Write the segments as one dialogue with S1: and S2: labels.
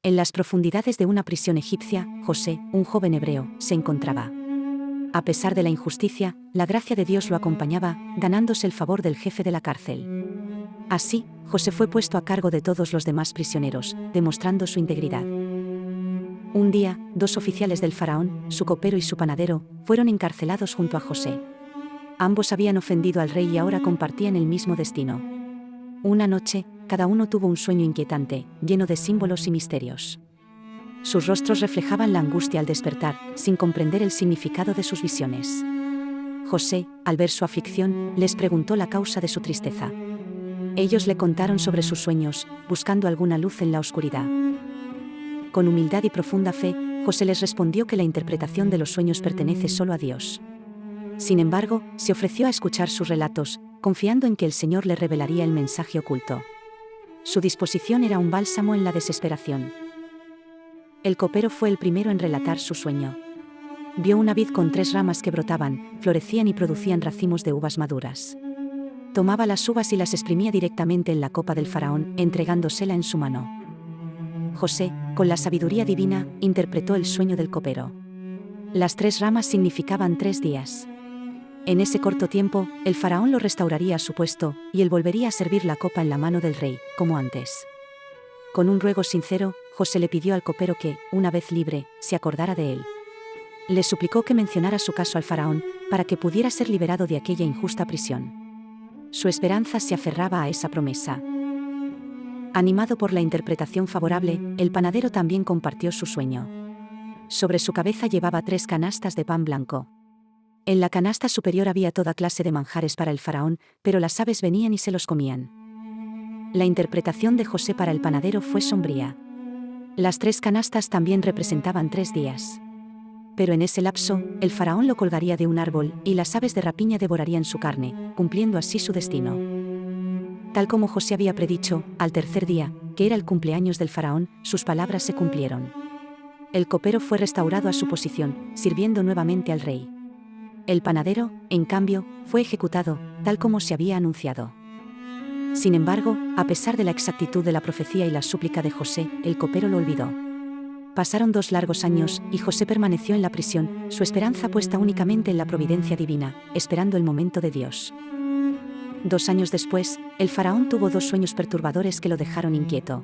S1: En las profundidades de una prisión egipcia, José, un joven hebreo, se encontraba. A pesar de la injusticia, la gracia de Dios lo acompañaba, ganándose el favor del jefe de la cárcel. Así, José fue puesto a cargo de todos los demás prisioneros, demostrando su integridad. Un día, dos oficiales del faraón, su copero y su panadero, fueron encarcelados junto a José. Ambos habían ofendido al rey y ahora compartían el mismo destino. Una noche, cada uno tuvo un sueño inquietante, lleno de símbolos y misterios. Sus rostros reflejaban la angustia al despertar, sin comprender el significado de sus visiones. José, al ver su aflicción, les preguntó la causa de su tristeza. Ellos le contaron sobre sus sueños, buscando alguna luz en la oscuridad. Con humildad y profunda fe, José les respondió que la interpretación de los sueños pertenece solo a Dios. Sin embargo, se ofreció a escuchar sus relatos, confiando en que el Señor le revelaría el mensaje oculto. Su disposición era un bálsamo en la desesperación. El copero fue el primero en relatar su sueño. Vio una vid con 3 ramas que brotaban, florecían y producían racimos de uvas maduras. Tomaba las uvas y las exprimía directamente en la copa del faraón, entregándosela en su mano. José, con la sabiduría divina, interpretó el sueño del copero. Las 3 ramas significaban 3 días. En ese corto tiempo, el faraón lo restauraría a su puesto, y él volvería a servir la copa en la mano del rey, como antes. Con un ruego sincero, José le pidió al copero que, una vez libre, se acordara de él. Le suplicó que mencionara su caso al faraón, para que pudiera ser liberado de aquella injusta prisión. Su esperanza se aferraba a esa promesa. Animado por la interpretación favorable, el panadero también compartió su sueño. Sobre su cabeza llevaba 3 canastas de pan blanco. En la canasta superior había toda clase de manjares para el faraón, pero las aves venían y se los comían. La interpretación de José para el panadero fue sombría. Las 3 canastas también representaban 3 días. Pero en ese lapso, el faraón lo colgaría de un árbol, y las aves de rapiña devorarían su carne, cumpliendo así su destino. Tal como José había predicho, al tercer día, que era el cumpleaños del faraón, sus palabras se cumplieron. El copero fue restaurado a su posición, sirviendo nuevamente al rey. El panadero, en cambio, fue ejecutado, tal como se había anunciado. Sin embargo, a pesar de la exactitud de la profecía y la súplica de José, el copero lo olvidó. Pasaron 2 largos años, y José permaneció en la prisión, su esperanza puesta únicamente en la providencia divina, esperando el momento de Dios. 2 años después, el faraón tuvo 2 sueños perturbadores que lo dejaron inquieto.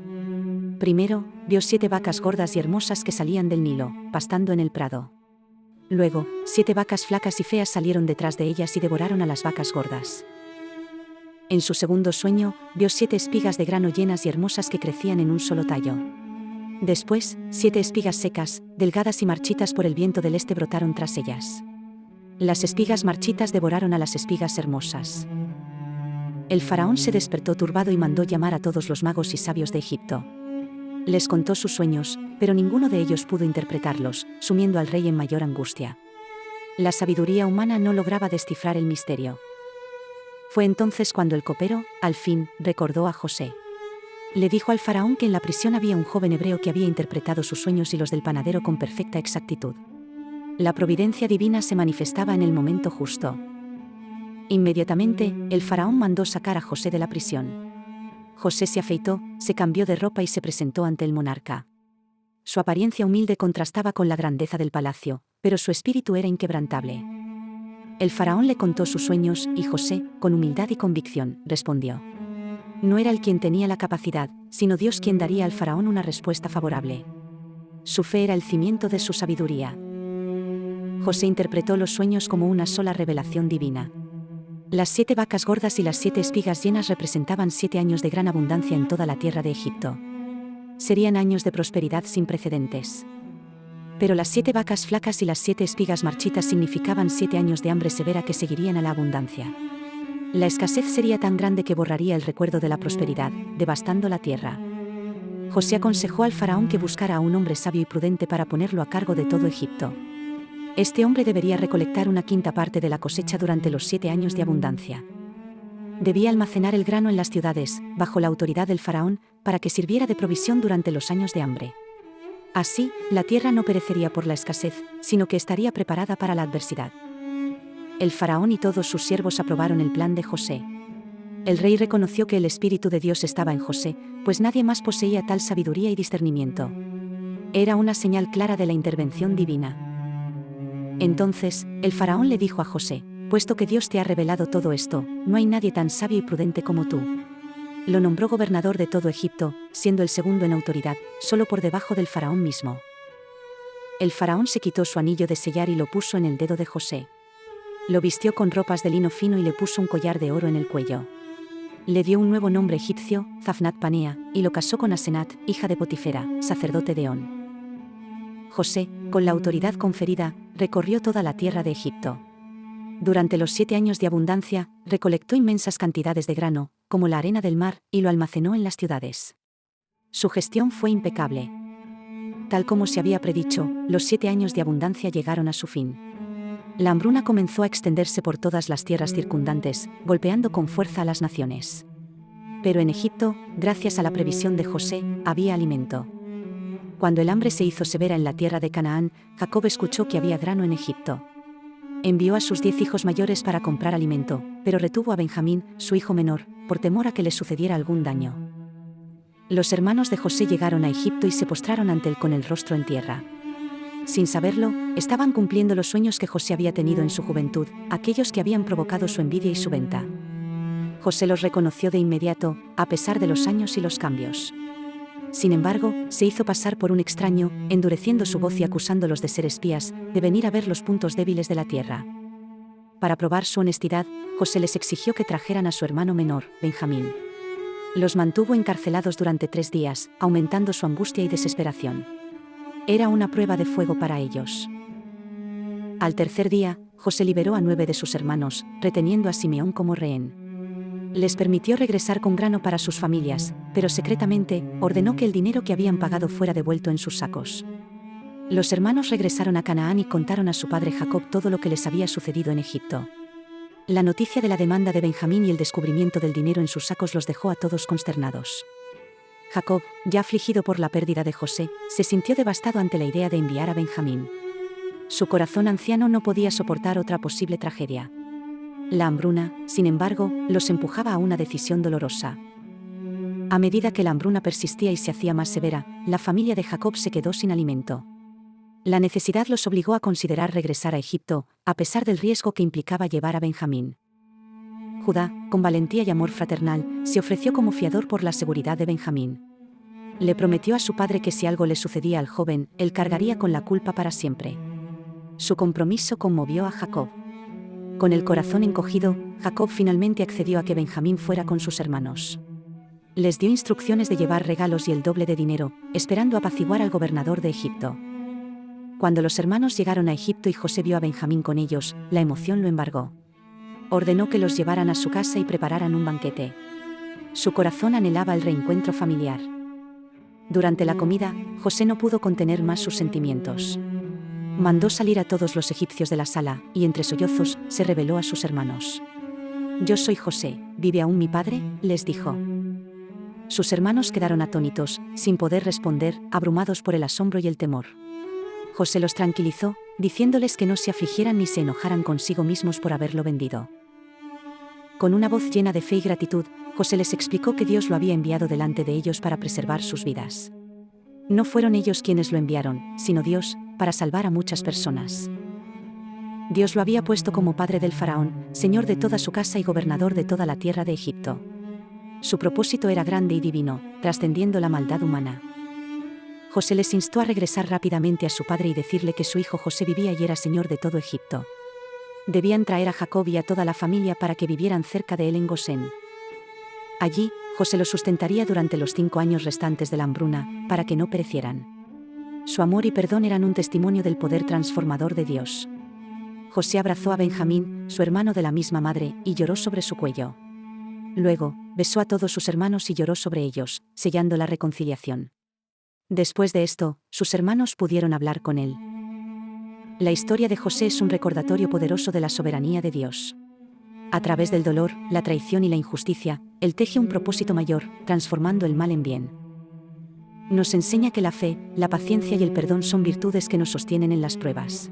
S1: Primero, vio 7 vacas gordas y hermosas que salían del Nilo, pastando en el prado. Luego, 7 vacas flacas y feas salieron detrás de ellas y devoraron a las vacas gordas. En su segundo sueño, vio 7 espigas de grano llenas y hermosas que crecían en un solo tallo. Después, 7 espigas secas, delgadas y marchitas por el viento del este brotaron tras ellas. Las espigas marchitas devoraron a las espigas hermosas. El faraón se despertó turbado y mandó llamar a todos los magos y sabios de Egipto. Les contó sus sueños, pero ninguno de ellos pudo interpretarlos, sumiendo al rey en mayor angustia. La sabiduría humana no lograba descifrar el misterio. Fue entonces cuando el copero, al fin, recordó a José. Le dijo al faraón que en la prisión había un joven hebreo que había interpretado sus sueños y los del panadero con perfecta exactitud. La providencia divina se manifestaba en el momento justo. Inmediatamente, el faraón mandó sacar a José de la prisión. José se afeitó, se cambió de ropa y se presentó ante el monarca. Su apariencia humilde contrastaba con la grandeza del palacio, pero su espíritu era inquebrantable. El faraón le contó sus sueños, y José, con humildad y convicción, respondió. No era él quien tenía la capacidad, sino Dios quien daría al faraón una respuesta favorable. Su fe era el cimiento de su sabiduría. José interpretó los sueños como una sola revelación divina. Las 7 vacas gordas y las 7 espigas llenas representaban 7 años de gran abundancia en toda la tierra de Egipto. Serían años de prosperidad sin precedentes. Pero las 7 vacas flacas y las 7 espigas marchitas significaban 7 años de hambre severa que seguirían a la abundancia. La escasez sería tan grande que borraría el recuerdo de la prosperidad, devastando la tierra. José aconsejó al faraón que buscara a un hombre sabio y prudente para ponerlo a cargo de todo Egipto. Este hombre debería recolectar una quinta parte de la cosecha durante los 7 años de abundancia. Debía almacenar el grano en las ciudades, bajo la autoridad del faraón, para que sirviera de provisión durante los años de hambre. Así, la tierra no perecería por la escasez, sino que estaría preparada para la adversidad. El faraón y todos sus siervos aprobaron el plan de José. El rey reconoció que el Espíritu de Dios estaba en José, pues nadie más poseía tal sabiduría y discernimiento. Era una señal clara de la intervención divina. Entonces, el faraón le dijo a José: puesto que Dios te ha revelado todo esto, no hay nadie tan sabio y prudente como tú. Lo nombró gobernador de todo Egipto, siendo el segundo en autoridad, solo por debajo del faraón mismo. El faraón se quitó su anillo de sellar y lo puso en el dedo de José. Lo vistió con ropas de lino fino y le puso un collar de oro en el cuello. Le dio un nuevo nombre egipcio, Zafnat Panea, y lo casó con Asenat, hija de Potifera, sacerdote de On. José, con la autoridad conferida, recorrió toda la tierra de Egipto. Durante los 7 años de abundancia, recolectó inmensas cantidades de grano, como la arena del mar, y lo almacenó en las ciudades. Su gestión fue impecable. Tal como se había predicho, los 7 años de abundancia llegaron a su fin. La hambruna comenzó a extenderse por todas las tierras circundantes, golpeando con fuerza a las naciones. Pero en Egipto, gracias a la previsión de José, había alimento. Cuando el hambre se hizo severa en la tierra de Canaán, Jacob escuchó que había grano en Egipto. Envió a sus 10 hijos mayores para comprar alimento, pero retuvo a Benjamín, su hijo menor, por temor a que le sucediera algún daño. Los hermanos de José llegaron a Egipto y se postraron ante él con el rostro en tierra. Sin saberlo, estaban cumpliendo los sueños que José había tenido en su juventud, aquellos que habían provocado su envidia y su venta. José los reconoció de inmediato, a pesar de los años y los cambios. Sin embargo, se hizo pasar por un extraño, endureciendo su voz y acusándolos de ser espías, de venir a ver los puntos débiles de la tierra. Para probar su honestidad, José les exigió que trajeran a su hermano menor, Benjamín. Los mantuvo encarcelados durante 3 días, aumentando su angustia y desesperación. Era una prueba de fuego para ellos. Al tercer día, José liberó a 9 de sus hermanos, reteniendo a Simeón como rehén. Les permitió regresar con grano para sus familias, pero secretamente, ordenó que el dinero que habían pagado fuera devuelto en sus sacos. Los hermanos regresaron a Canaán y contaron a su padre Jacob todo lo que les había sucedido en Egipto. La noticia de la demanda de Benjamín y el descubrimiento del dinero en sus sacos los dejó a todos consternados. Jacob, ya afligido por la pérdida de José, se sintió devastado ante la idea de enviar a Benjamín. Su corazón anciano no podía soportar otra posible tragedia. La hambruna, sin embargo, los empujaba a una decisión dolorosa. A medida que la hambruna persistía y se hacía más severa, la familia de Jacob se quedó sin alimento. La necesidad los obligó a considerar regresar a Egipto, a pesar del riesgo que implicaba llevar a Benjamín. Judá, con valentía y amor fraternal, se ofreció como fiador por la seguridad de Benjamín. Le prometió a su padre que si algo le sucedía al joven, él cargaría con la culpa para siempre. Su compromiso conmovió a Jacob. Con el corazón encogido, Jacob finalmente accedió a que Benjamín fuera con sus hermanos. Les dio instrucciones de llevar regalos y el doble de dinero, esperando apaciguar al gobernador de Egipto. Cuando los hermanos llegaron a Egipto y José vio a Benjamín con ellos, la emoción lo embargó. Ordenó que los llevaran a su casa y prepararan un banquete. Su corazón anhelaba el reencuentro familiar. Durante la comida, José no pudo contener más sus sentimientos. Mandó salir a todos los egipcios de la sala, y entre sollozos, se reveló a sus hermanos. «Yo soy José, ¿vive aún mi padre?», les dijo. Sus hermanos quedaron atónitos, sin poder responder, abrumados por el asombro y el temor. José los tranquilizó, diciéndoles que no se afligieran ni se enojaran consigo mismos por haberlo vendido. Con una voz llena de fe y gratitud, José les explicó que Dios lo había enviado delante de ellos para preservar sus vidas. No fueron ellos quienes lo enviaron, sino Dios, para salvar a muchas personas. Dios lo había puesto como padre del faraón, señor de toda su casa y gobernador de toda la tierra de Egipto. Su propósito era grande y divino, trascendiendo la maldad humana. José les instó a regresar rápidamente a su padre y decirle que su hijo José vivía y era señor de todo Egipto. Debían traer a Jacob y a toda la familia para que vivieran cerca de él en Gosén. Allí, José los sustentaría durante los 5 años restantes de la hambruna, para que no perecieran. Su amor y perdón eran un testimonio del poder transformador de Dios. José abrazó a Benjamín, su hermano de la misma madre, y lloró sobre su cuello. Luego, besó a todos sus hermanos y lloró sobre ellos, sellando la reconciliación. Después de esto, sus hermanos pudieron hablar con él. La historia de José es un recordatorio poderoso de la soberanía de Dios. A través del dolor, la traición y la injusticia, él teje un propósito mayor, transformando el mal en bien. Nos enseña que la fe, la paciencia y el perdón son virtudes que nos sostienen en las pruebas.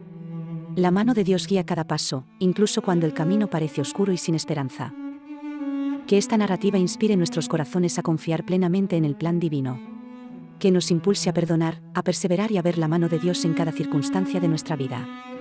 S1: La mano de Dios guía cada paso, incluso cuando el camino parece oscuro y sin esperanza. Que esta narrativa inspire nuestros corazones a confiar plenamente en el plan divino. que nos impulse a perdonar, a perseverar y a ver la mano de Dios en cada circunstancia de nuestra vida.